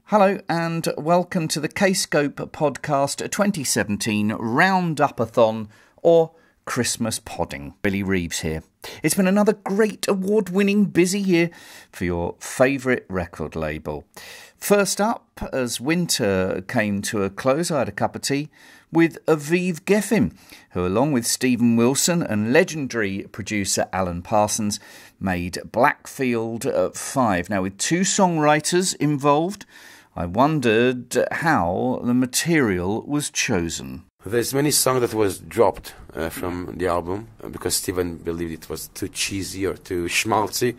Hello and welcome to the Kscope podcast 2017 Roundup-a-thon or Christmas Podding. Billy Reeves here. It's been another great award-winning busy year for your favourite record label. First up, as winter came to a close, I had a cup of tea with AVIV GEFFEN, who along with Stephen Wilson and legendary producer Alan Parsons made Blackfield 5. Now with two songwriters involved, I wondered how the material was chosen. There's many songs that was dropped from the album because Stephen believed it was too cheesy or too schmaltzy.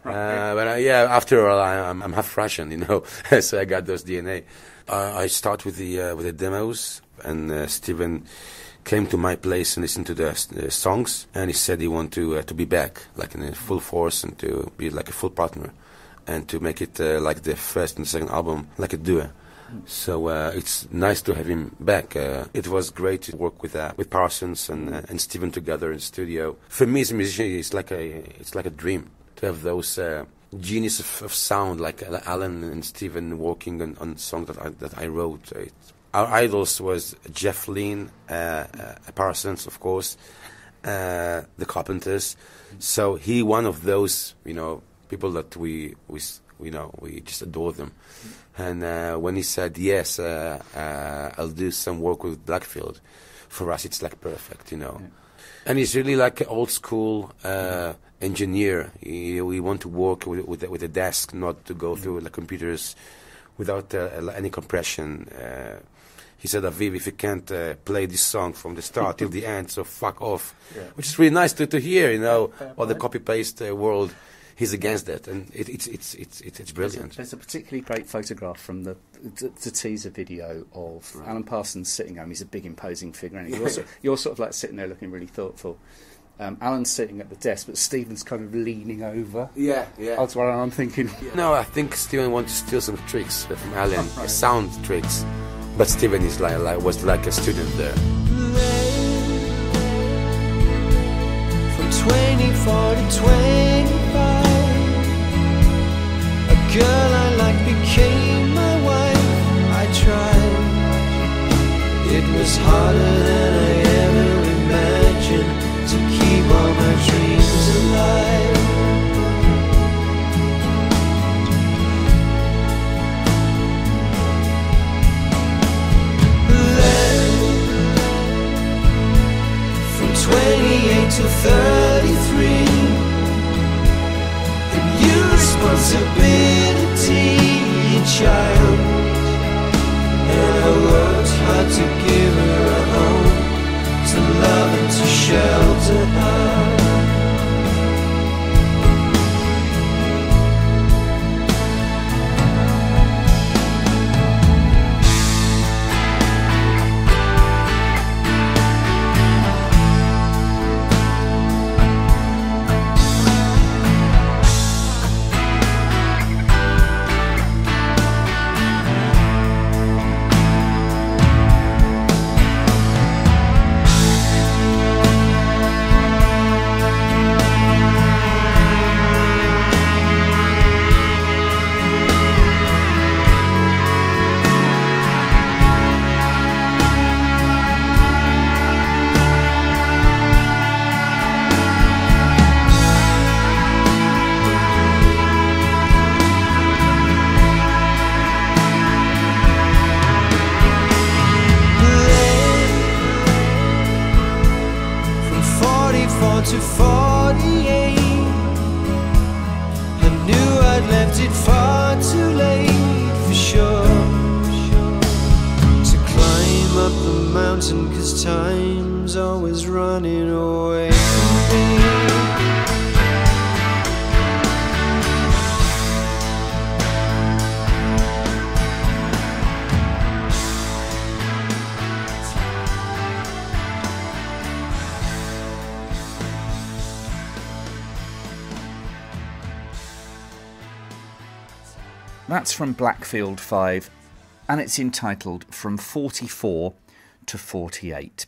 After all, I'm half Russian, you know, so I got those DNA. I start with the demos, and Stephen came to my place and listened to the songs, and he said he wanted to be back, like in full force, and to be like a full partner, and to make it like the first and second album, like a duo. So it's nice to have him back. It was great to work with Parsons and Stephen together in the studio. For me, as a musician, it's like a dream to have those genius of sound like Alan and Stephen working on songs that I wrote. Our idols was Jeff Lynne, Parsons, of course, the Carpenters. So he one of those, you know, people that we just adore them. And when he said yes, I'll do some work with Blackfield, for us it's like perfect, you know. Yeah. And he's really like an old school engineer. We want to work with a desk, not to go through the computers without any compression. He said, Aviv, if you can't play this song from the start till the end, so fuck off. Yeah. Which is really nice to hear, you know, all the copy-paste world. He's against that, and it's brilliant. There's a particularly great photograph from the teaser video of Alan Parsons sitting home. He's a big, imposing figure, and you're sort of like sitting there looking really thoughtful. Alan's sitting at the desk, but Stephen's kind of leaning over. Yeah. That's what I'm thinking. No, I think Stephen wanted to steal some tricks from Alan, sound tricks, but Stephen is was like a student there. From 24 to 25. Girl I like became my wife. I tried. It was harder than I ever imagined to keep all my dreams alive. Then, from 28 to 33, responsibility, child. And I worked hard to give her a home, to love and to shelter her. To 48, I knew I'd left it far too late for sure to climb up the mountain, 'cause time's always running away from me. That's from Blackfield 5, and it's entitled From 44 to 48.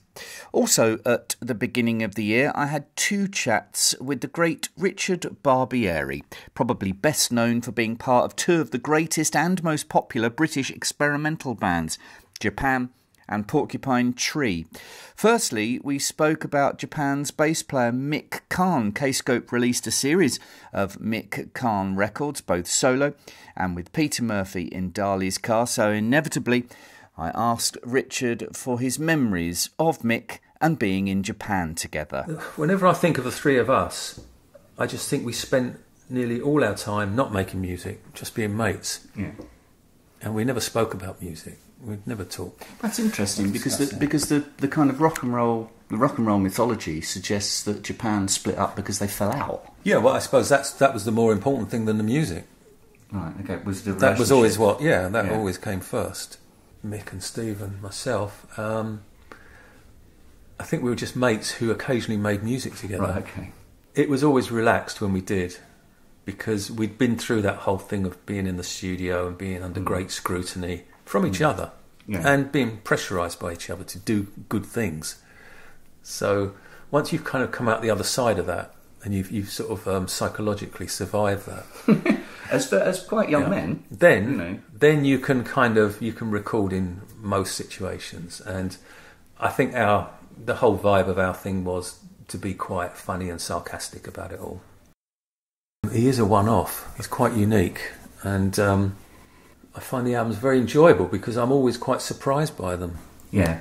Also, at the beginning of the year, I had 2 chats with the great Richard Barbieri, probably best known for being part of 2 of the greatest and most popular British experimental bands, Japan and Porcupine Tree. Firstly, we spoke about Japan's bass player Mick Karn. Kscope released a series of Mick Karn records, both solo and with Peter Murphy in Dali's car, so inevitably I asked Richard for his memories of Mick and being in Japan together. Whenever I think of the 3 of us, I just think we spent nearly all our time not making music, just being mates. Yeah. And we never spoke about music. We'd never talked. That's interesting because the kind of rock and roll mythology suggests that Japan split up because they fell out. Yeah, well, I suppose that was the more important thing than the music. Right. Okay. That was always always came first. Mick and Steve and myself. I think we were just mates who occasionally made music together. Right. Okay. It was always relaxed when we did, because we'd been through that whole thing of being in the studio and being under great scrutiny from each other, and being pressurised by each other to do good things. So once you've kind of come out the other side of that, and you've sort of psychologically survived that, as quite young men, then you can record in most situations. And I think the whole vibe of our thing was to be quite funny and sarcastic about it all. He is a one-off. He's quite unique, and I find the albums very enjoyable because I'm always quite surprised by them. Yeah.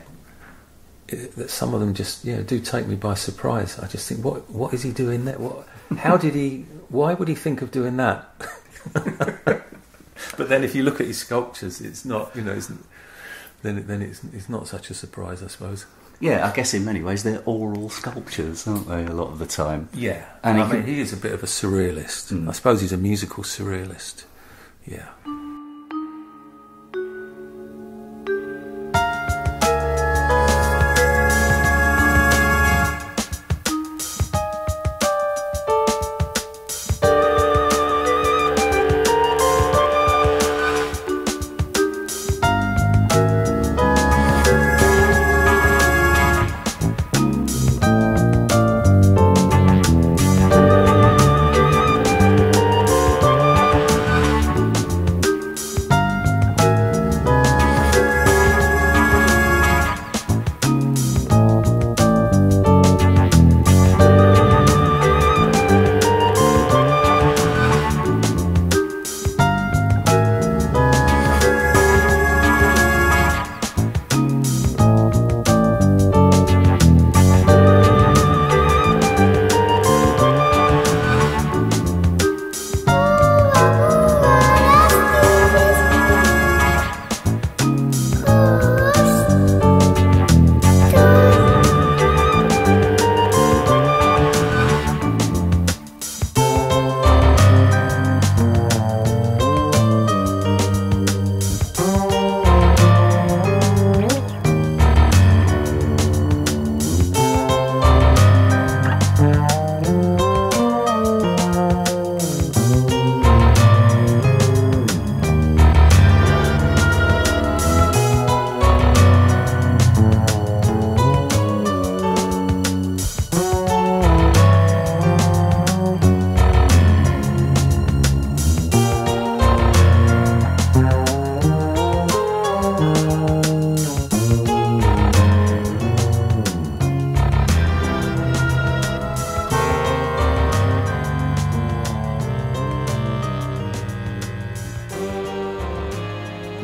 That some of them just do take me by surprise. I just think, what is he doing there? Why would he think of doing that? But then if you look at his sculptures, it's not, then it's not such a surprise, I suppose. Yeah, I guess in many ways they're oral sculptures, aren't they, a lot of the time? Yeah, and he is a bit of a surrealist. I suppose he's a musical surrealist. Yeah.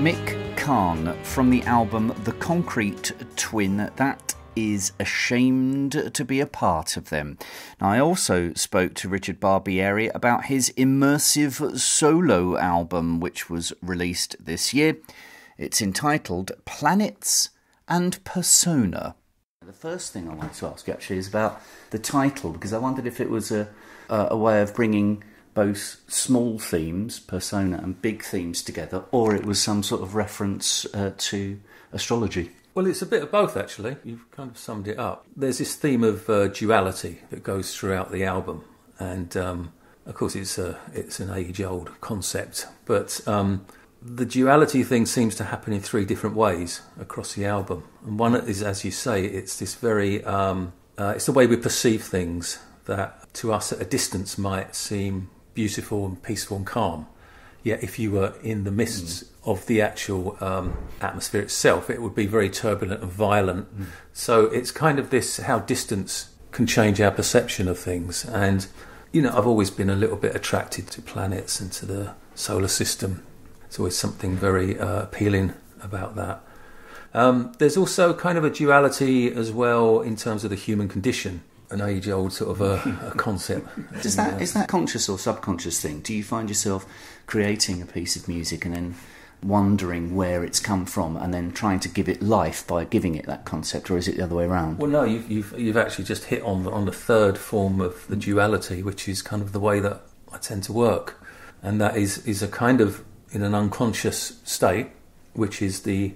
Mick Karn from the album The Concrete Twin. That is Ashamed to be a Part of Them. Now, I also spoke to Richard Barbieri about his immersive solo album, which was released this year. It's entitled Planets and Persona. The first thing I wanted to ask you actually is about the title, because I wondered if it was a way of bringing both small themes, persona, and big themes together, or it was some sort of reference to astrology. Well, it's a bit of both, actually. You've kind of summed it up. There's this theme of duality that goes throughout the album, and of course it's an age-old concept, but the duality thing seems to happen in 3 different ways across the album. And one is, as you say, it's this very... it's the way we perceive things that to us at a distance might seem beautiful and peaceful and calm. Yet if you were in the midst of the actual atmosphere itself, it would be very turbulent and violent. So it's kind of this, how distance can change our perception of things. And, you know, I've always been a little bit attracted to planets and to the solar system. There's always something very appealing about that. There's also kind of a duality as well in terms of the human condition, an age-old sort of a concept. Is that conscious or subconscious thing? Do you find yourself creating a piece of music and then wondering where it's come from and then trying to give it life by giving it that concept, or is it the other way around? Well, no, you've actually just hit on the third form of the duality, which is kind of the way that I tend to work, and that is a kind of in an unconscious state, which is the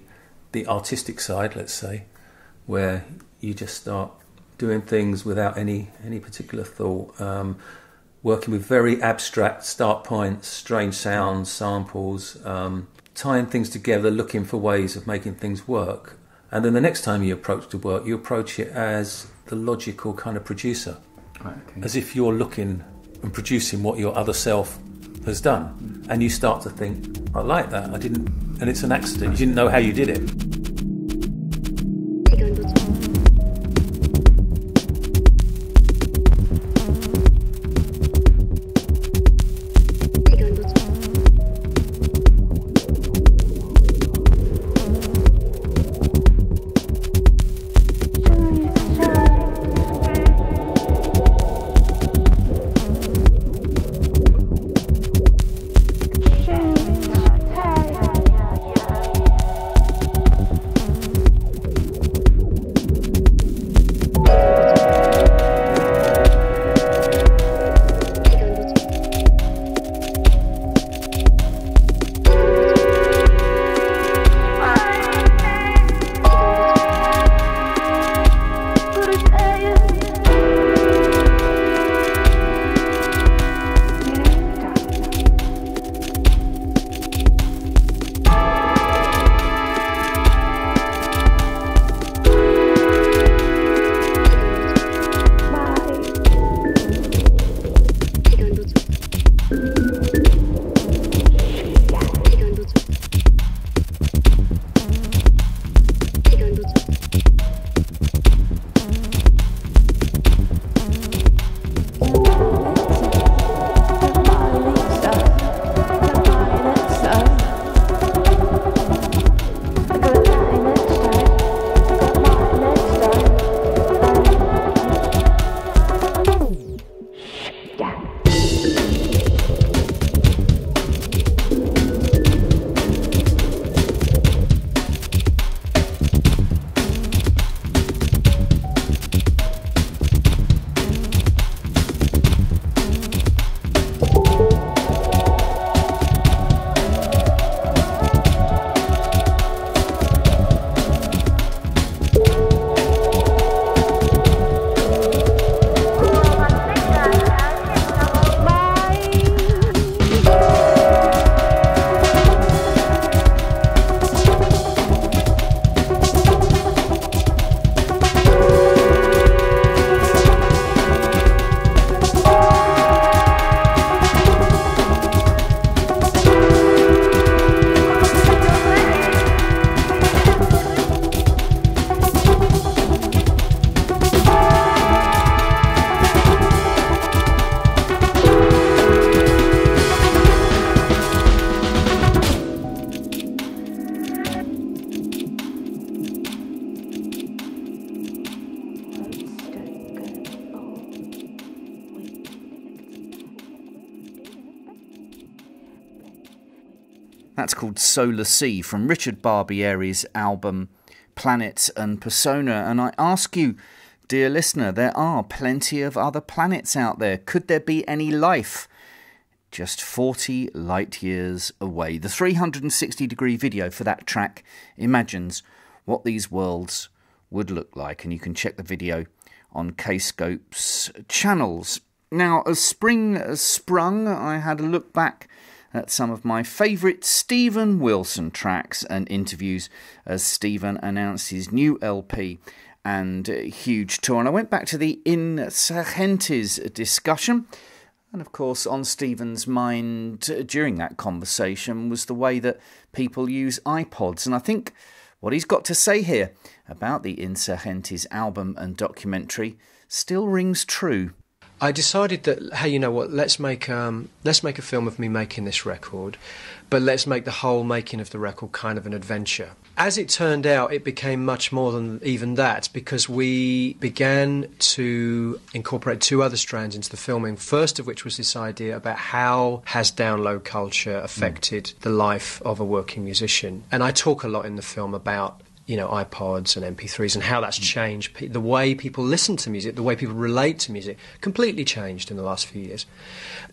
artistic side, let's say, where you just start doing things without any particular thought, working with very abstract start points, strange sounds, samples, tying things together, looking for ways of making things work. And then the next time you approach the work, you approach it as the logical kind of producer, right, okay. As if you're looking and producing what your other self has done. And you start to think, I like that, and it's an accident, you didn't know how you did it. That's called Solar Sea from Richard Barbieri's album Planet and Persona. And I ask you, dear listener, there are plenty of other planets out there. Could there be any life just 40 light years away? The 360-degree video for that track imagines what these worlds would look like, and you can check the video on Kscope's channels. Now, as spring has sprung, I had a look back at some of my favourite Steven Wilson tracks and interviews as Steven announced his new LP and huge tour. And I went back to the Insurgentes discussion. And of course, on Steven's mind during that conversation was the way that people use iPods. And I think what he's got to say here about the Insurgentes album and documentary still rings true. I decided that, hey, you know what, let's make a film of me making this record, but let's make the whole making of the record kind of an adventure. As it turned out, it became much more than even that, because we began to incorporate two other strands into the filming, first of which was this idea about how has download culture affected the life of a working musician. And I talk a lot in the film about, you know, iPods and MP3s and how that's changed the way people listen to music, the way people relate to music, completely changed in the last few years.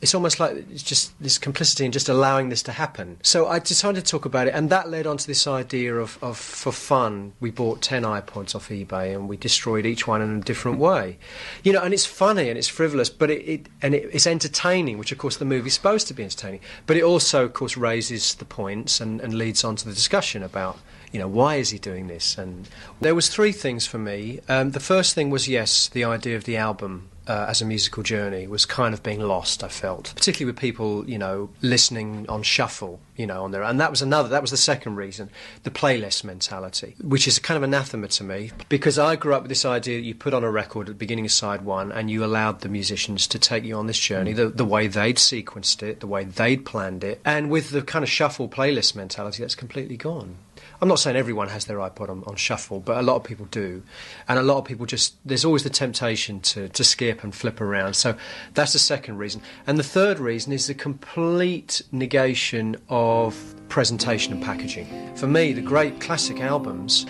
It's almost like it's just this complicity and just allowing this to happen. So I decided to talk about it, and that led on to this idea of for fun, we bought 10 iPods off eBay and we destroyed each one in a different way. You know, and it's funny and it's frivolous, but it's entertaining, which of course the movie's supposed to be entertaining, but it also of course raises the points and leads on to the discussion about, you know, why is he doing this? And there was three things for me. The first thing was, yes, the idea of the album as a musical journey was kind of being lost, I felt, particularly with people, you know, listening on shuffle, you know, on their, and that was the second reason, the playlist mentality, which is kind of anathema to me, because I grew up with this idea that you put on a record at the beginning of side one and you allowed the musicians to take you on this journey, the way they'd sequenced it, the way they'd planned it, and with the kind of shuffle playlist mentality, that's completely gone. I'm not saying everyone has their iPod on shuffle, but a lot of people do. And a lot of people just, there's always the temptation to skip and flip around. So that's the second reason. And the third reason is the complete negation of presentation and packaging. For me, the great classic albums,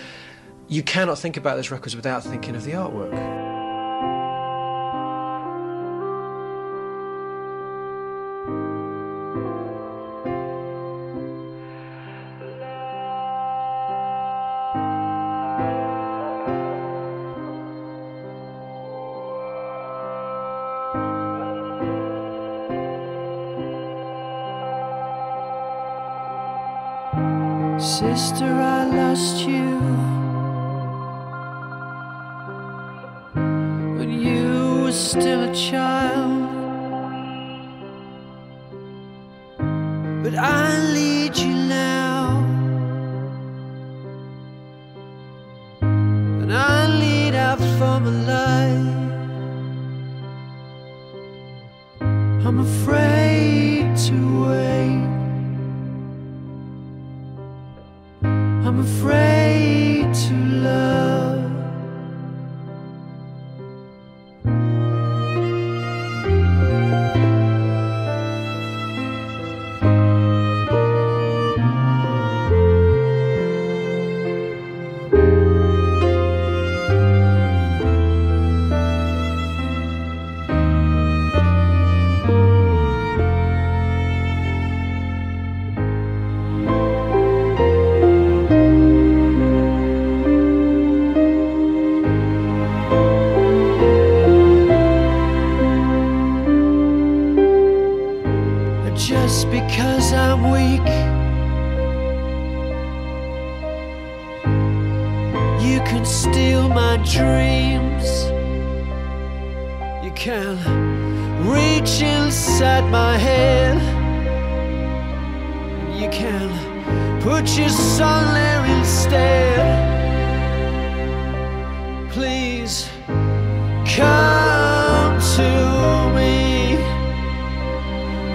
you cannot think about those records without thinking of the artwork. Sister, I lost you when you were still a child, but I lead you now, and I lead out for my life. I'm afraid to wait, I'm afraid to love. Just because I'm weak, you can steal my dreams. You can reach inside my head, you can put your son there instead. Please come to me.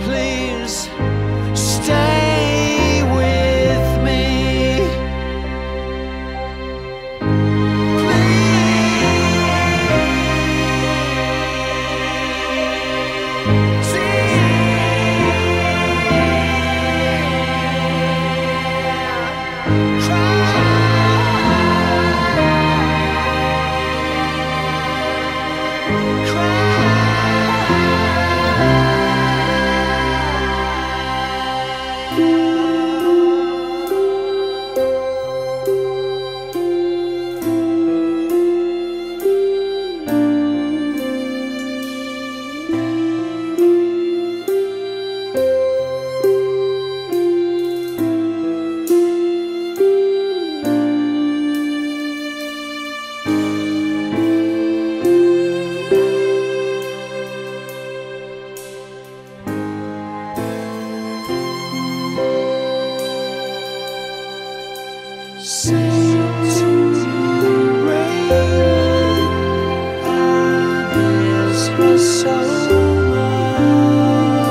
Please stay with me. Please. Sing to the rain, I miss her so much.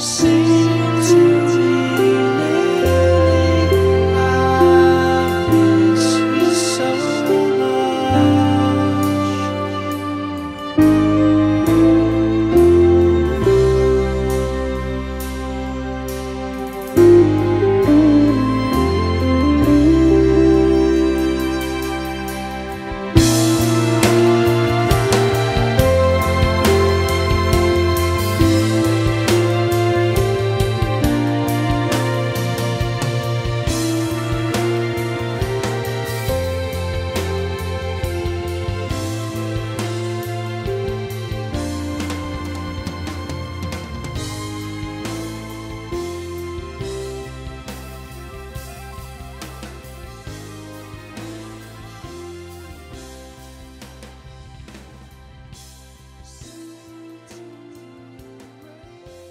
Sing to the lily, I miss her so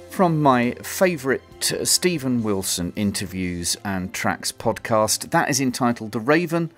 From my favourite Stephen Wilson interviews and tracks podcast, that is entitled The Raven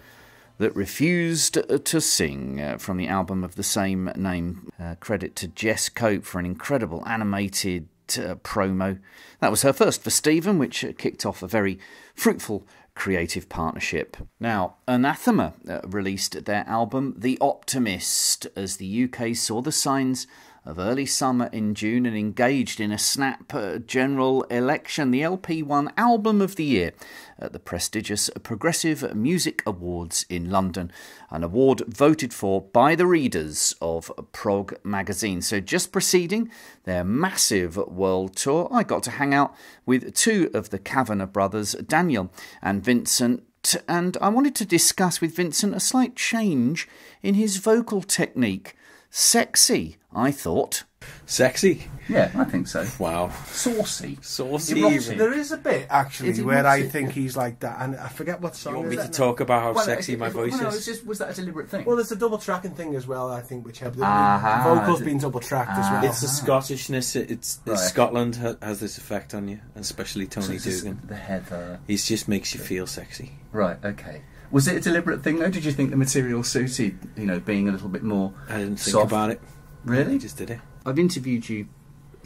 That Refused to Sing, from the album of the same name. Credit to Kscope for an incredible animated promo. That was her first for Stephen, which kicked off a very fruitful creative partnership. Now, Anathema released their album The Optimist as the UK saw the signs of early summer in June and engaged in a snap general election. The LP won Album of the Year at the prestigious Progressive Music Awards in London, an award voted for by the readers of Prog magazine. So just preceding their massive world tour, I got to hang out with two of the Cavanagh brothers, Daniel and Vincent, and I wanted to discuss with Vincent a slight change in his vocal technique. Sexy, I thought. Sexy? Yeah, I think so. Wow. Saucy. Saucy. There is a bit, actually, where I think he's like that, and I forget what song You want is me to that talk about how sexy my voice is? Was that a deliberate thing? Well, there's a double tracking thing as well, I think, which helped. The vocals being double tracked as well. It's the Scottishness. It's Right. Scotland has this effect on you, and especially Tony So Dugan. the heather. He just makes you feel sexy. Right, okay. Was it a deliberate thing, though? Did you think the material suited, being a little bit more I didn't think soft? about it. Really? I just did it. I've interviewed you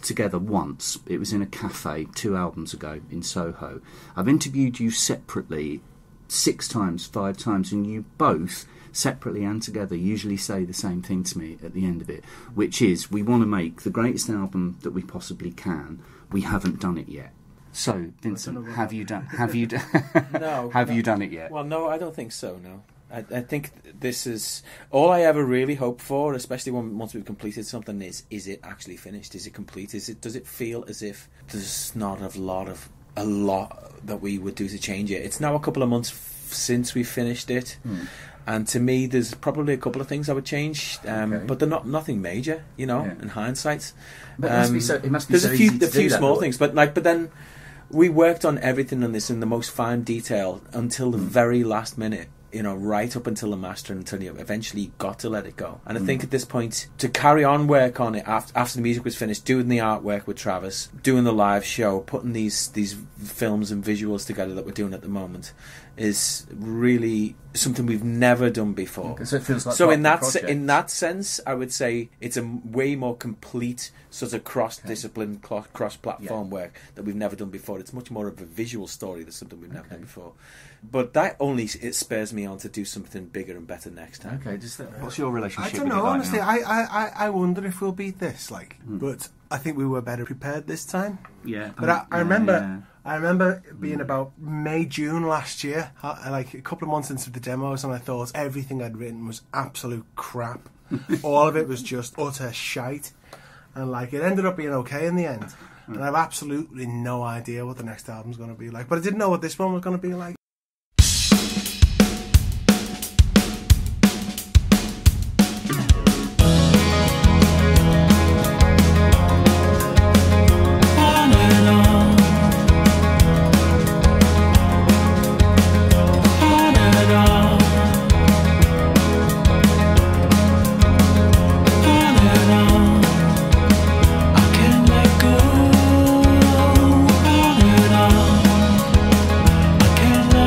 together once. It was in a cafe 2 albums ago in Soho. I've interviewed you separately 6 times, 5 times, and you both, separately and together, usually say the same thing to me at the end of it, which is, we want to make the greatest album that we possibly can. We haven't done it yet. So, Vincent, have you done No. have you done it yet? Well, no, I don't think so, no. I think this is all I ever really hope for, especially once we've completed something. Is it actually finished? Is it complete? Does it feel as if there's not a lot that we would do to change it? It's now a couple of months since we finished it, and to me, there's probably a couple of things I would change, but they're nothing major, in hindsight. But it must be there's so a few easy to do that, small though. things, but then we worked on everything on this in the most fine detail until the very last minute. Right up until the master, until you eventually got to let it go. And I think at this point, to carry on work on it after the music was finished, doing the artwork with Travis, doing the live show, putting these films and visuals together that we're doing at the moment, is really something we've never done before. Okay, so it feels like in that sense, I would say it's a way more complete sort of cross-discipline, cross-platform work that we've never done before. It's much more of a visual story than something we've never done before. But that only spurs me on to do something bigger and better next time. Okay, what's your relationship I don't with know, it like honestly. now? I wonder if we'll beat this, but I think we were better prepared this time. Yeah. But I remember being about May, June last year, like a couple of months into the demos, and I thought everything I'd written was absolute crap. All of it was just utter shite. And it ended up being okay in the end. And I have absolutely no idea what the next album's going to be like. But I didn't know what this one was going to be like. I can't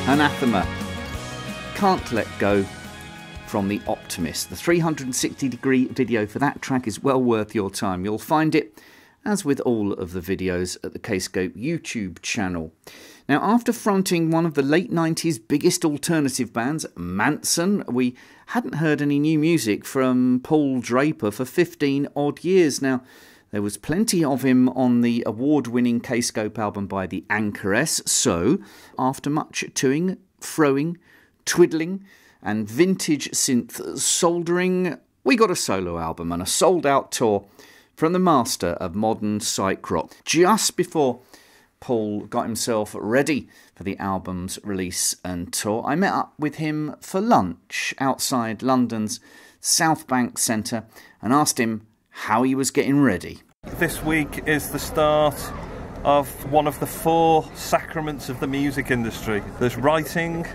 Anathema, Can't Let Go, from the Optimist. The 360-degree video for that track is well worth your time. You'll find it, as with all of the videos, at the Kscope YouTube channel. Now, after fronting one of the late 90s biggest alternative bands, Manson, we hadn't heard any new music from Paul Draper for 15 odd years. Now, there was plenty of him on the award-winning Kscope album by the Anchoress, so after much toing, froing, twiddling and vintage synth soldering, we got a solo album and a sold-out tour from the master of modern psych rock. Just before Paul got himself ready for the album's release and tour, I met up with him for lunch outside London's South Bank Centre and asked him how he was getting ready. This week is the start of one of the 4 sacraments of the music industry. There's writing,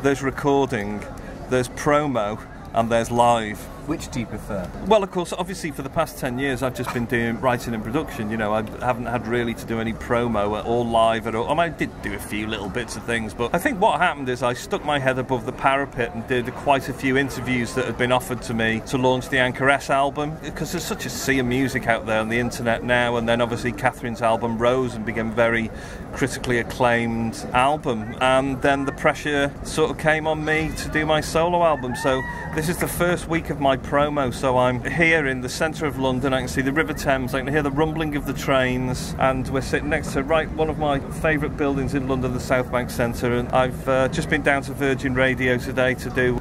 there's recording, there's promo, and there's live. Which do you prefer? Well, of course, obviously for the past 10 years I've just been doing writing and production. You know, I haven't had really to do any promo or live at all. I mean, I did do a few little bits of things, but I think what happened is I stuck my head above the parapet and did quite a few interviews that had been offered to me to launch the Anchoress album, because there's such a sea of music out there on the internet now, and then obviously Catherine's album rose and became a very critically acclaimed album, and then the pressure sort of came on me to do my solo album. So this is the first week of my promo, so I'm here in the centre of London. I can see the River Thames, I can hear the rumbling of the trains, and we're sitting next to one of my favourite buildings in London, the South Bank Centre, and I've just been down to Virgin Radio today to do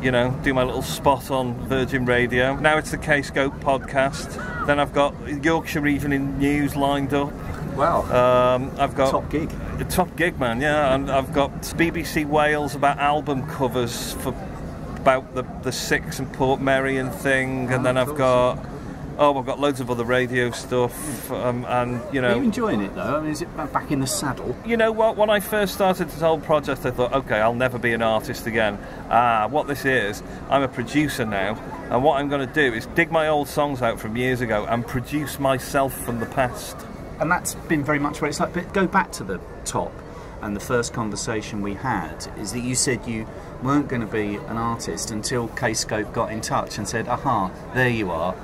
my little spot on Virgin Radio. Now it's the Kscope podcast, then I've got Yorkshire Evening News lined up. Wow. I've got top gig. A top gig, man, yeah, and I've got BBC Wales about album covers for about the Six and Portmeirion thing, and then I've got loads of other radio stuff, and you know. Are you enjoying it though? I mean, is it back in the saddle? You know what? When I first started this whole project, I thought, okay, I'll never be an artist again. What this is, I'm a producer now, and what I'm going to do is dig my old songs out from years ago and produce myself from the past. And that's been very much what it's like. But go back to the top. And the first conversation we had is that you said you weren't going to be an artist until Kscope got in touch and said, aha, there you are.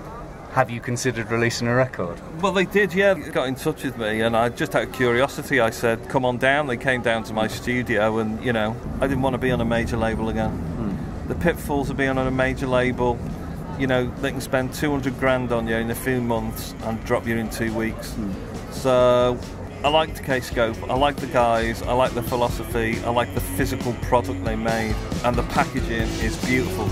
Have you considered releasing a record? Well, they did, yeah. They got in touch with me, and I just out of curiosity, I said, come on down. They came down to my studio, and, you know, I didn't want to be on a major label again. The pitfalls of being on a major label, you know, they can spend 200 grand on you in a few months and drop you in 2 weeks. So I liked Kscope, I like the guys, I like the philosophy, I like the physical product they made, and the packaging is beautiful.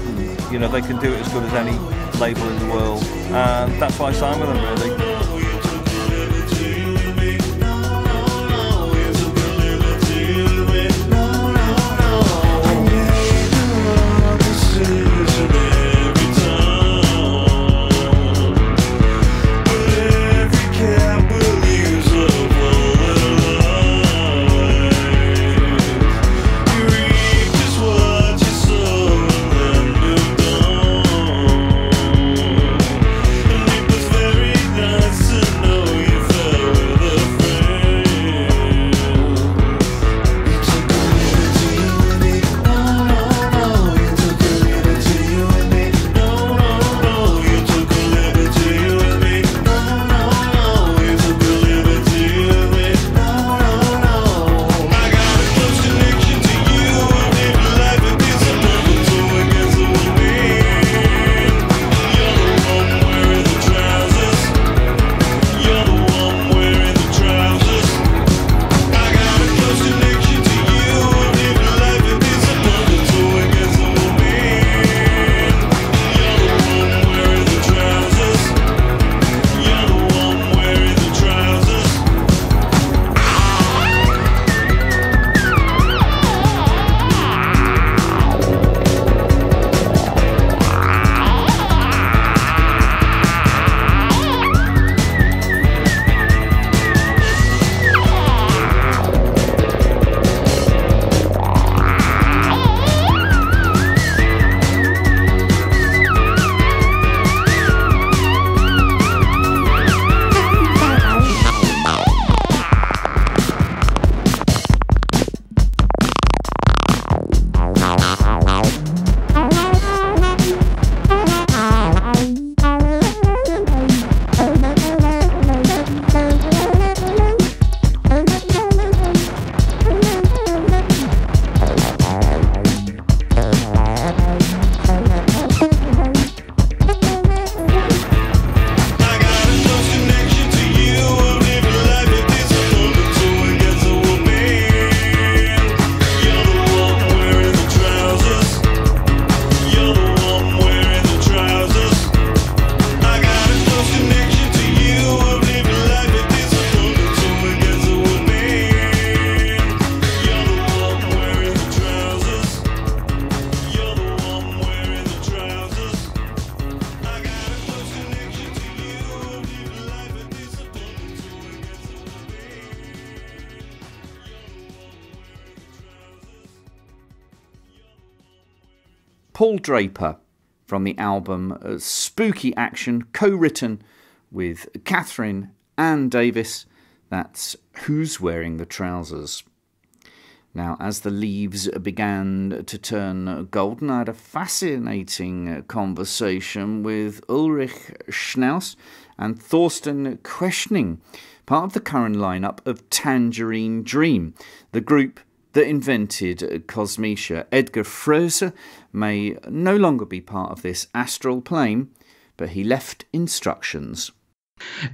You know, they can do it as good as any label in the world, and that's why I signed with them, really. Very nice. Paul Draper from the album Spooky Action, co-written with Catherine Ann Davis. That's Who's Wearing the Trousers. Now, as the leaves began to turn golden, I had a fascinating conversation with Ulrich Schnaus and Thorsten Questioning, part of the current lineup of Tangerine Dream, the group that invented Cosmetia. Edgar Froese may no longer be part of this astral plane, but he left instructions.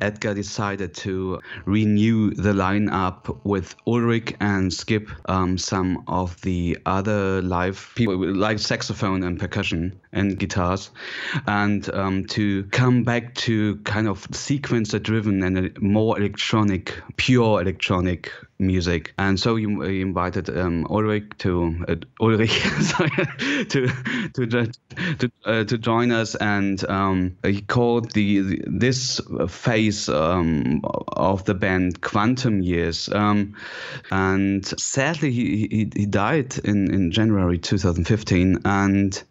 Edgar decided to renew the lineup with Ulrich and skip some of the other live people like saxophone and percussion and guitars, and to come back to kind of sequencer driven and more electronic, pure electronic music. And so he invited Ulrich to join us, and he called this phase of the band Quantum Years, and sadly he died in January 2015, and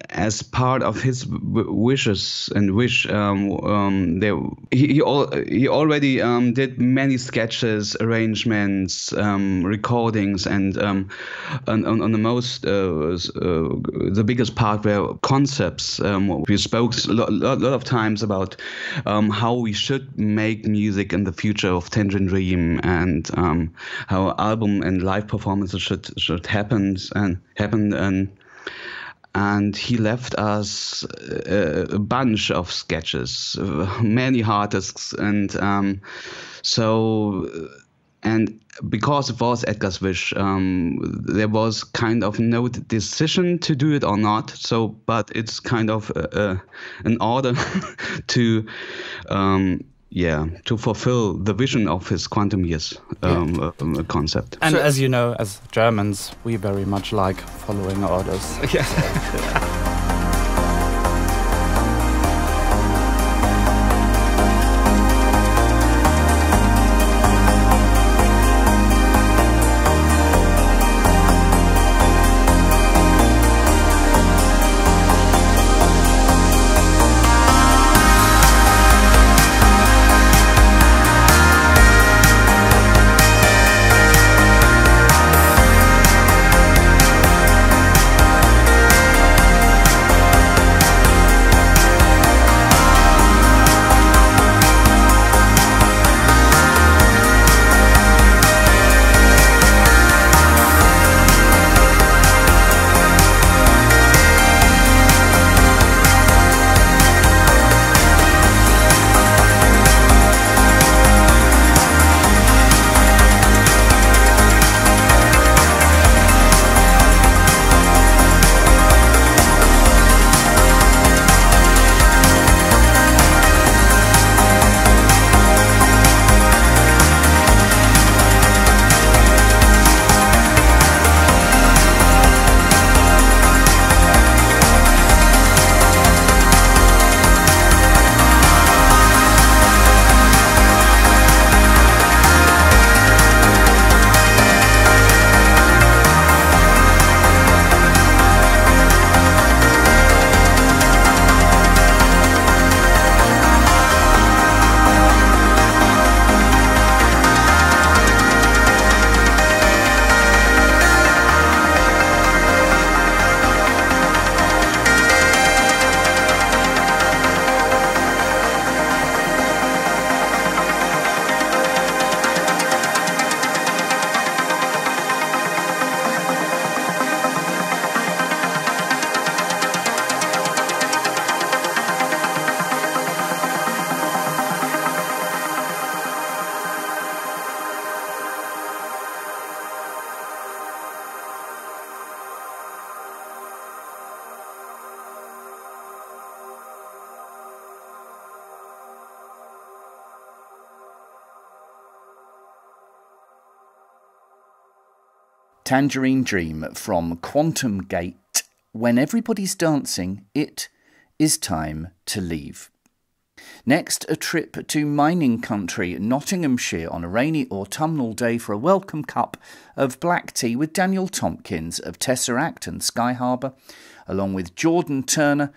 as part of his wishes and wish, he already did many sketches, arrangements, recordings, and on the most the biggest part were concepts. We spoke a lot of times about how we should make music in the future of Tangerine Dream, and how album and live performances should happen. And he left us a bunch of sketches, many hard disks, and because it was Edgar's wish, there was kind of no decision to do it or not. So, but it's kind of an order to fulfill the vision of his Quantum Years concept. And as you know, as Germans, we very much like following orders. Yeah. Tangerine Dream from Quantum Gate. When everybody's dancing, it is time to leave. Next, a trip to mining country, Nottinghamshire, on a rainy autumnal day for a welcome cup of black tea with Daniel Tompkins of Tesseract and Sky Harbour, along with Jordan Turner,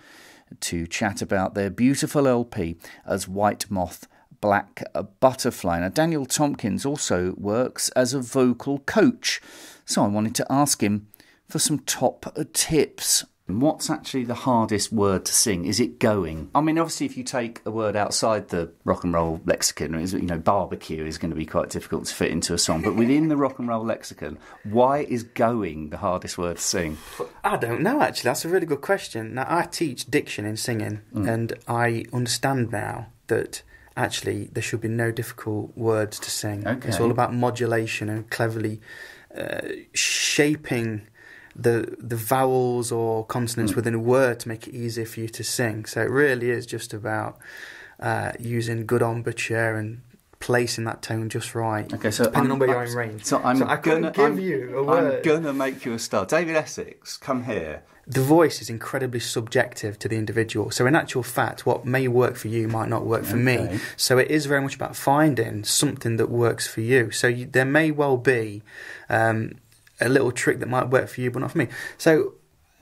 to chat about their beautiful LP as White Moth, Black Butterfly. Now, Daniel Tompkins also works as a vocal coach, so I wanted to ask him for some top tips. What's actually the hardest word to sing? Is it going? I mean, obviously, if you take a word outside the rock and roll lexicon, barbecue is going to be quite difficult to fit into a song. But within the rock and roll lexicon, why is going the hardest word to sing? I don't know, actually. That's a really good question. Now, I teach diction in singing, and I understand now that actually there should be no difficult words to sing. Okay. It's all about modulation and cleverly shaping the vowels or consonants within a word to make it easier for you to sing. So it really is just about using good embouchure and placing that tone just right. Okay, so depending on where you're in range. So I couldn't give you a word. I'm gonna make you a star. David Essex, come here. The voice is incredibly subjective to the individual. So in actual fact, what may work for you might not work for me. So it is very much about finding something that works for you. So there may well be a little trick that might work for you but not for me. So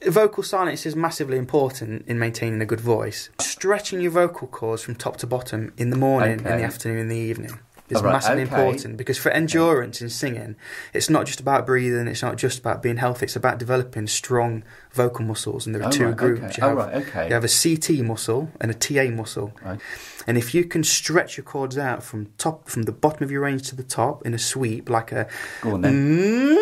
vocal silence is massively important in maintaining a good voice. Stretching your vocal cords from top to bottom in the morning, in the afternoon, in the evening is massively important, because for endurance in singing, it's not just about breathing, it's not just about being healthy, it's about developing strong vocal muscles, and there are two groups. You have a CT muscle and a TA muscle. Right. And if you can stretch your cords out from the bottom of your range to the top in a sweep, like a... Go on then.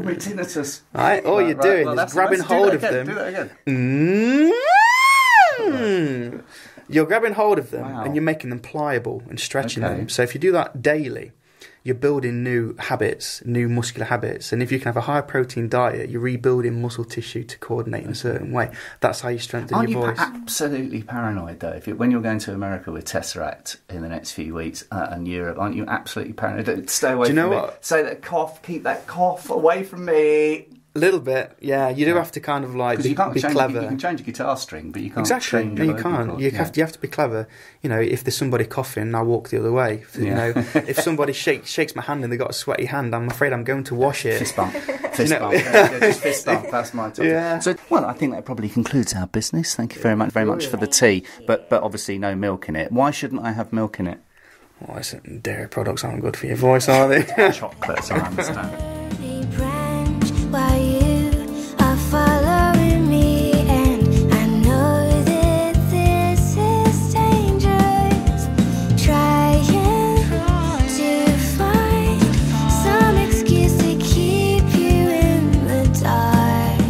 My tinnitus. Right, all you're doing is grabbing hold of them. Do that again. You're grabbing hold of them and you're making them pliable and stretching them. So if you do that daily, you're building new habits, new muscular habits. And if you can have a high protein diet, you're rebuilding muscle tissue to coordinate in a certain way. That's how you strengthen your voice. Aren't you absolutely paranoid, though? When you're going to America with Tesseract in the next few weeks and Europe, aren't you absolutely paranoid? Stay away from me. Do you know what? Say that cough, keep that cough away from me. A little bit, yeah. You do have to kind of like be clever. You can change a guitar string, but you can't change no, you can't. You have to be clever. If there's somebody coughing, I walk the other way. If somebody shakes my hand and they've got a sweaty hand, I'm afraid I'm going to wash it. Fist bump. Fist bump. Just fist bump. That's my topic. Yeah. So, I think that probably concludes our business. Thank you very much for the tea. But obviously no milk in it. Why shouldn't I have milk in it? Well, dairy products aren't good for your voice, are they? Chocolates, I understand. While you are following me, and I know that this is dangerous, trying to find some excuse to keep you in the dark.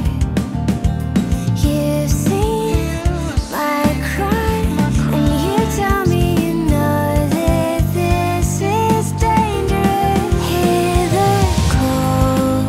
You've seen my crime, and you tell me you know that this is dangerous. Hear the cold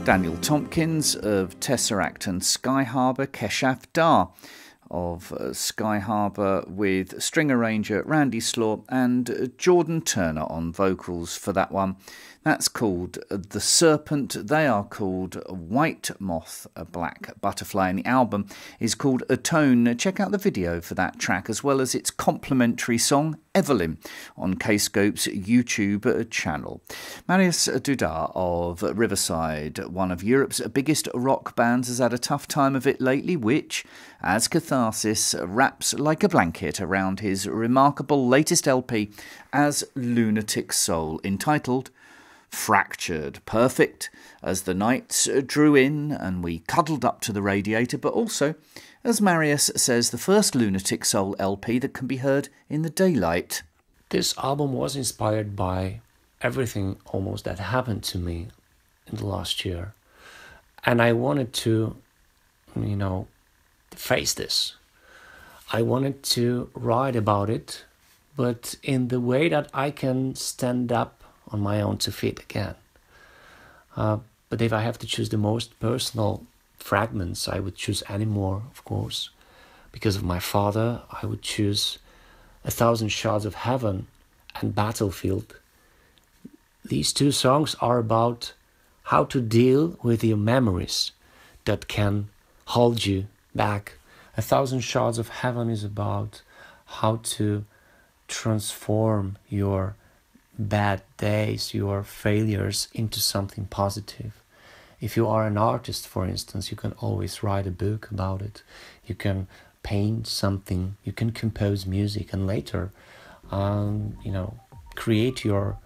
Daniel Tompkins of Tesseract and Sky Harbour, Keshav Dar of Sky Harbour, with string arranger Randy Slaw and Jordan Turner on vocals for that one. That's called The Serpent. They are called White Moth, a Black Butterfly, and the album is called Atone. Check out the video for that track as well as its complementary song Evelyn on Kscope's YouTube channel. MARIUSZ DUDA of Riverside, one of Europe's biggest rock bands, has had a tough time of it lately, which, as catharsis, wraps like a blanket around his remarkable latest LP as Lunatic Soul, entitled Fractured. Perfect as the nights drew in and we cuddled up to the radiator, but also, as MARIUSZ says, the first Lunatic Soul LP that can be heard in the daylight. This album was inspired by everything almost that happened to me in the last year. And I wanted to, face this. I wanted to write about it, but in the way that I can stand up on my own 2 feet again. But if I have to choose the most personal fragments, I would choose Anymore, of course. Because of my father, I would choose 1,000 Shards of Heaven and Battlefield. These two songs are about how to deal with your memories that can hold you back. 1,000 Shards of Heaven is about how to transform your bad days, your failures, into something positive. If you are an artist, for instance, you can always write a book about it. You can paint something, you can compose music, and later, create your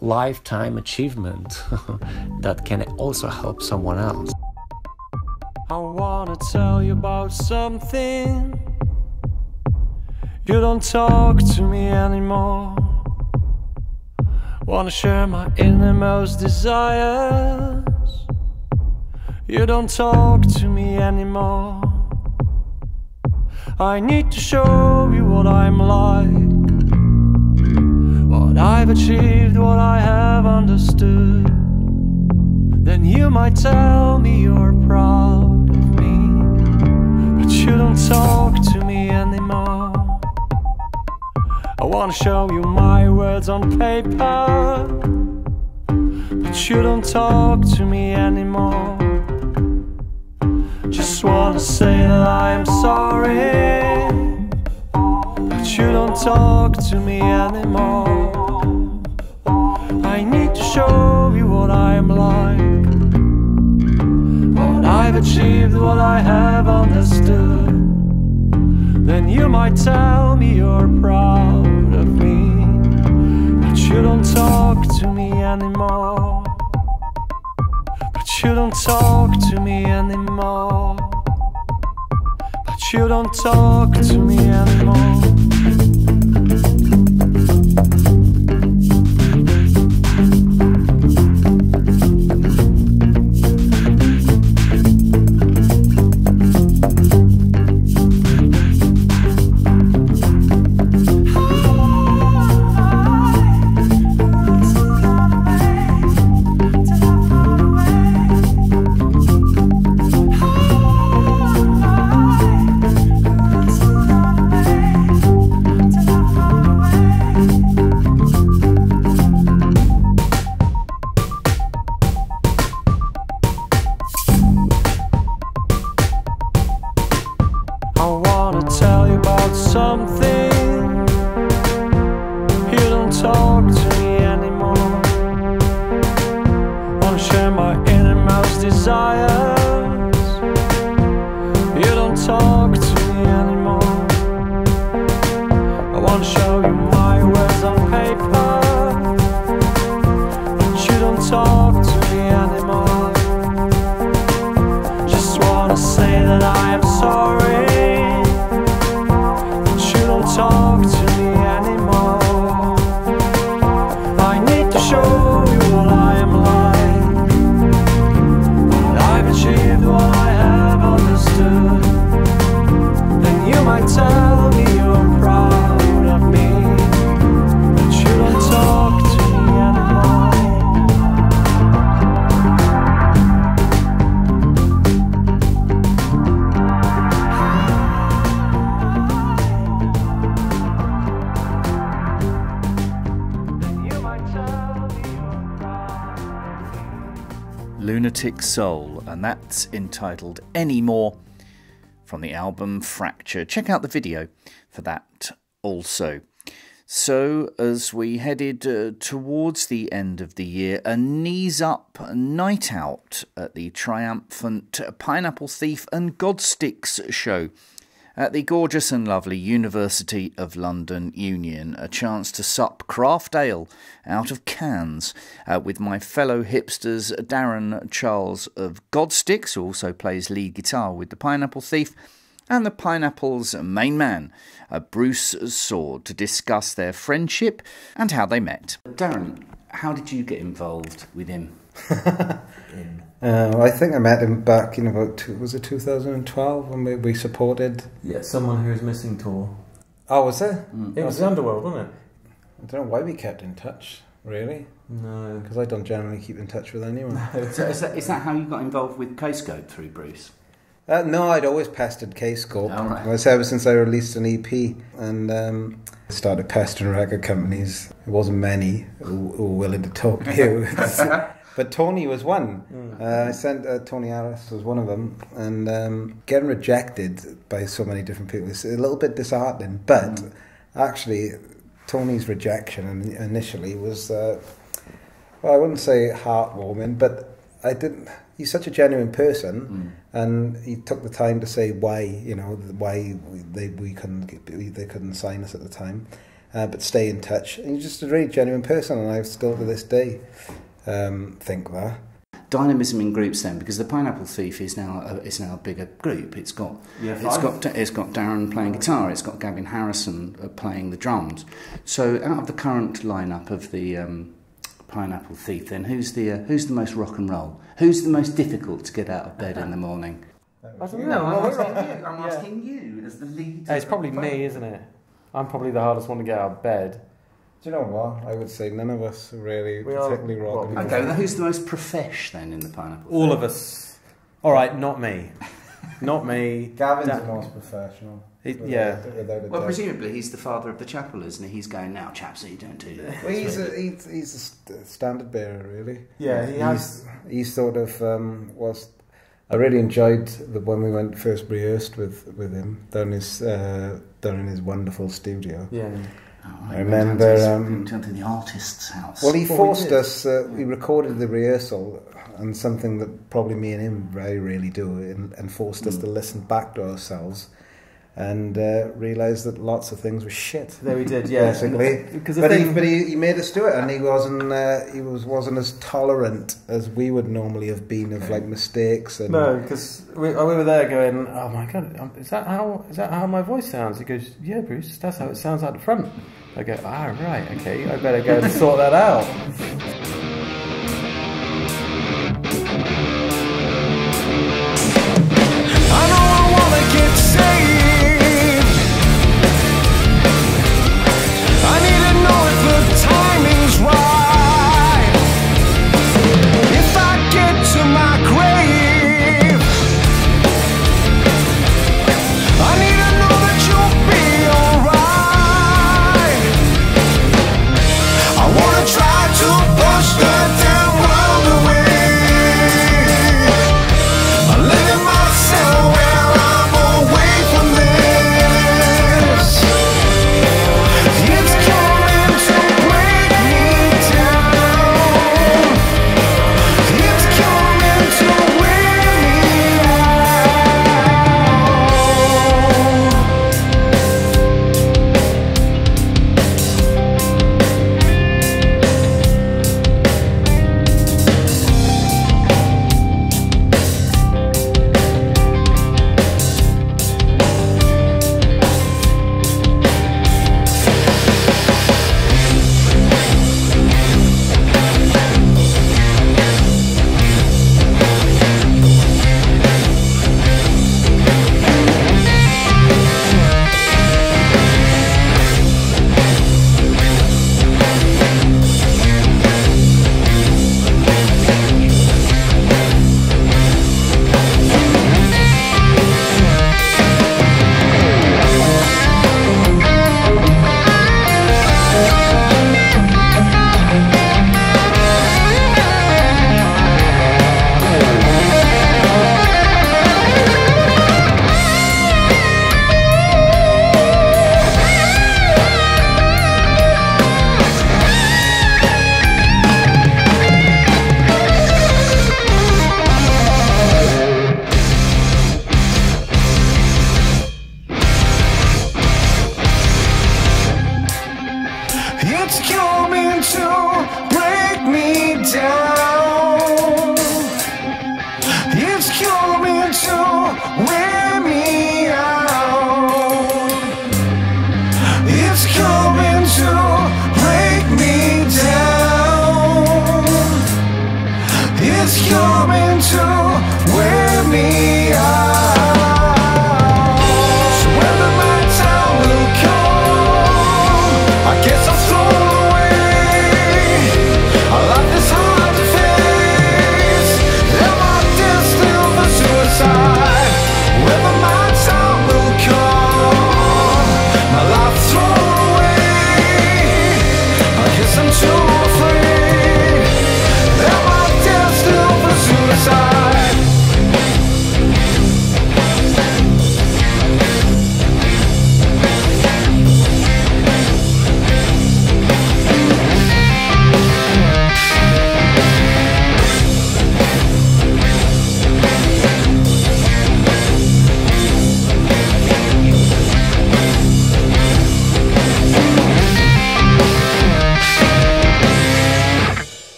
lifetime achievement that can also help someone else. I wanna tell you about something. You don't talk to me anymore. Wanna share my innermost desires. You don't talk to me anymore. I need to show you what I'm like, what I've achieved, what I have understood. Then you might tell me you're proud of me, but you don't talk to me anymore. I wanna show you my words on paper, but you don't talk to me anymore. Just wanna say that I am sorry, but you don't talk to me anymore. I need to show you what I am like, what I've achieved, what I have understood. Then you might tell me you're proud of me, but you don't talk to me anymore. But you don't talk to me anymore. But you don't talk to me anymore. Lunatic Soul, and that's entitled Anymore from the album Fracture. Check out the video for that also. So, as we headed towards the end of the year, a knees-up night out at the triumphant Pineapple Thief and Godsticks show at the gorgeous and lovely University of London Union. A chance to sup craft ale out of cans with my fellow hipsters Darran Charles of Godsticks, who also plays lead guitar with the Pineapple Thief, and the Pineapple's main man, Bruce SOORD, to discuss their friendship and how they met. Darran, how did you get involved with him? I think I met him back in about, was it 2012 when we supported... Yeah, Someone Who Is Missing tour. Oh, was it? It was the Underworld, wasn't it? I don't know why we kept in touch, really. No. Because I don't generally keep in touch with anyone. So is that how you got involved with Kscope, through Bruce? No, I'd always pestered Kscope. Oh, right. It was ever since I released an EP, and started pestering record companies. It wasn't many who were willing to talk to you. But Tony was one. I sent Tony Harris was one of them, and getting rejected by so many different people is a little bit disheartening. But actually, Tony's rejection initially was, well, I wouldn't say heartwarming, but I didn't. He's such a genuine person, and he took the time to say why, why they couldn't sign us at the time, but stay in touch. And he's just a really genuine person, and I still to this day think that. Dynamism in groups then, because the Pineapple Thief is now a bigger group. It's got Darran playing guitar, it's got Gavin Harrison playing the drums. So out of the current lineup of the Pineapple Thief, then who's the most rock and roll? Who's the most difficult to get out of bed in the morning? I don't know. I'm asking you as the lead. It's probably me, isn't it? I'm probably the hardest one to get out of bed. Do you know what? I would say none of us are really particularly rock. Okay, well, who's the most profesh then in the Pineapple? All of us. All right, not me. Not me. Gavin's the most professional. Well, presumably he's the father of the chapel, isn't he? He's going, now, chaps, so you don't do that. Well, he's a standard bearer, really. Yeah, he sort of was. I really enjoyed when we first rehearsed with him down in his wonderful studio. Yeah. I remember went to the artist's house. Well, he forced us. We recorded the rehearsal, and something that probably me and him very rarely do, and forced us to listen back to ourselves, and realise that lots of things were shit. There we did, yeah. Basically, but he made us do it, and he wasn't as tolerant as we would normally have been of like mistakes. And no, because we were there going, oh my god, is that how my voice sounds? He goes, yeah, Bruce, that's how it sounds out the front. I go, right, okay, I better go and sort that out. Try to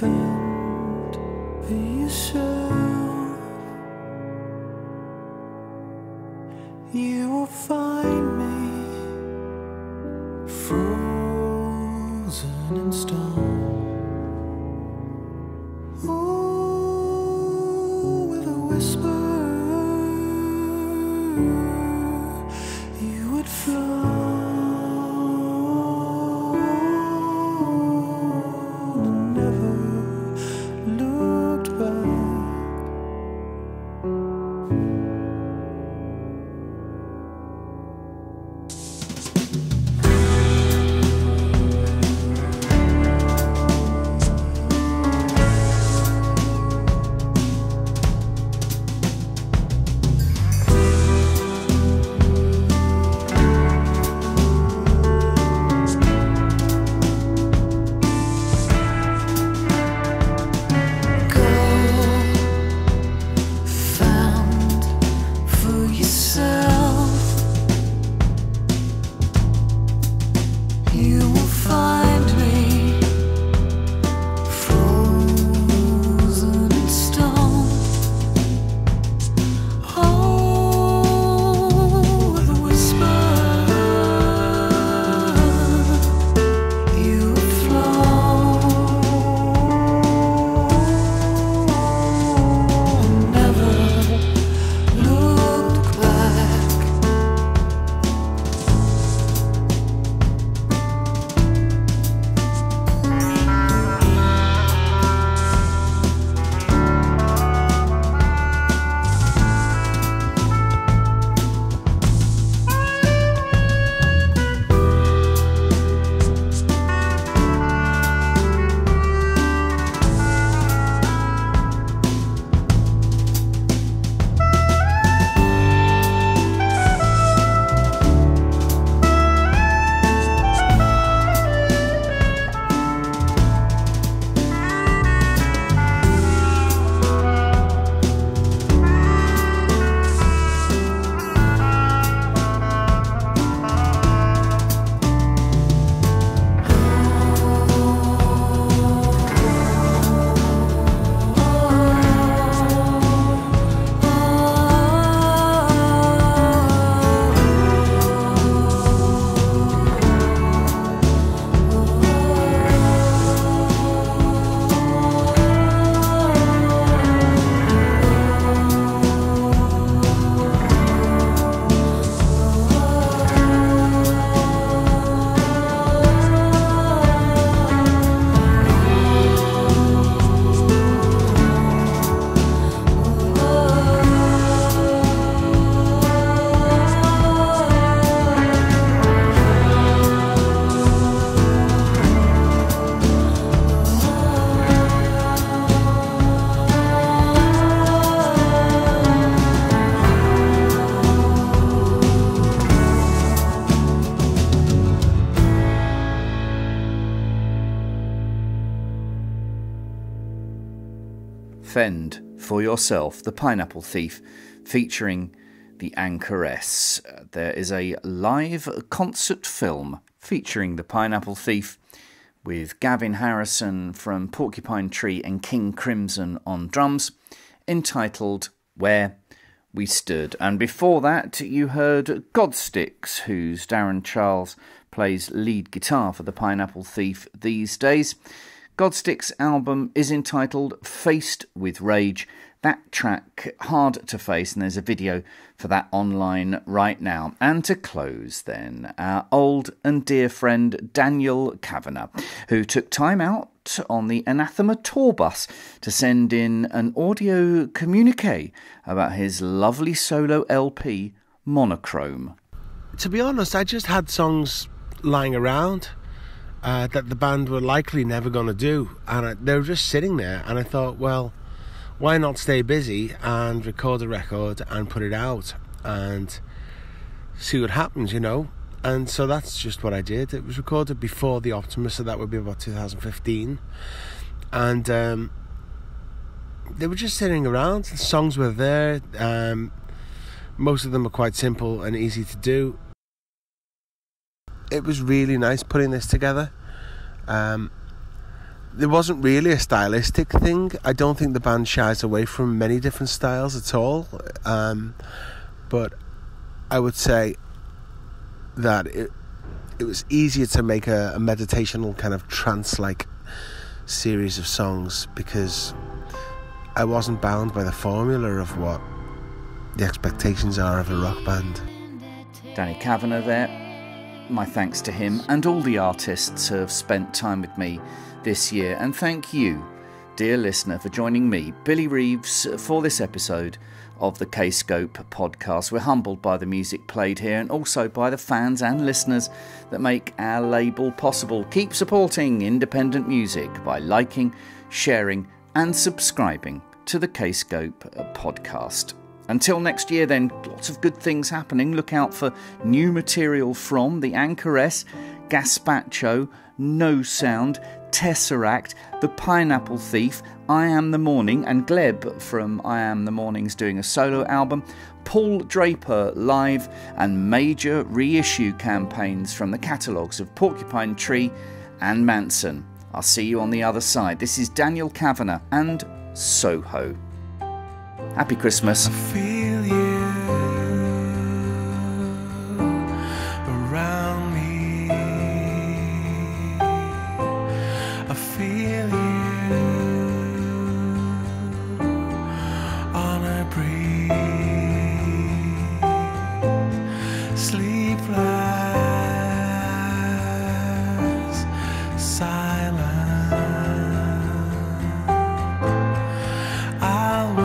fend for yourself. You will find me frozen in stone. Ooh, with a whisper, you would fly. Fend for Yourself, The Pineapple Thief, featuring the Anchoress. There is a live concert film featuring the Pineapple Thief with Gavin Harrison from Porcupine Tree and King Crimson on drums, entitled Where We Stood. And before that, you heard Godsticks, whose Darran Charles plays lead guitar for the Pineapple Thief these days. Godsticks' album is entitled Faced with Rage. That track, hard to face, and there's a video for that online right now. And to close then, our old and dear friend Daniel Cavanagh, who took time out on the Anathema tour bus to send in an audio communique about his lovely solo LP, Monochrome. To be honest, I just had songs lying around that the band were likely never going to do, and they were just sitting there, and I thought, well, why not stay busy and record a record and put it out and see what happens, you know? And so that's just what I did. It was recorded before the Optimist, so that would be about 2015, and they were just sitting around. The songs were there. Most of them are quite simple and easy to do. It was really nice putting this together. there wasn't really a stylistic thing. I don't think the band shies away from many different styles at all. But I would say that it was easier to make a meditational kind of trance-like series of songs because I wasn't bound by the formula of what the expectations are of a rock band. Danny Cavanagh there. My thanks to him and all the artists who have spent time with me this year. And thank you, dear listener, for joining me, Billy Reeves, for this episode of the Kscope podcast. We're humbled by the music played here and also by the fans and listeners that make our label possible. Keep supporting independent music by liking, sharing and subscribing to the Kscope podcast. Until next year then, lots of good things happening. Look out for new material from The Anchoress, Gazpacho, No Sound, Tesseract, The Pineapple Thief, I Am the Morning, and Gleb from I Am the Morning's doing a solo album, Paul Draper live, and major reissue campaigns from the catalogues of Porcupine Tree and Manson. I'll see you on the other side. This is Daniel Cavanagh and Soho. Happy Christmas. I feel you around me. I feel you on a breeze. Sleepless silence. I'll wait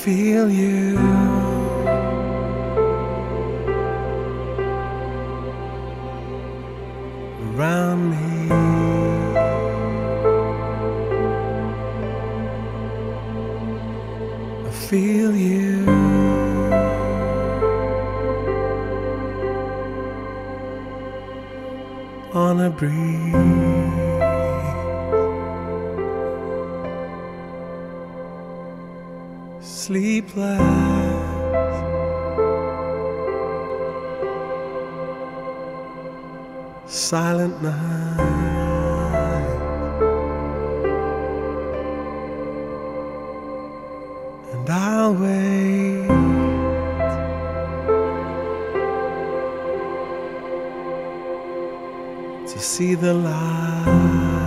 feel you around me. I feel you on a breeze. Sleepless, silent night, and I'll wait to see the light.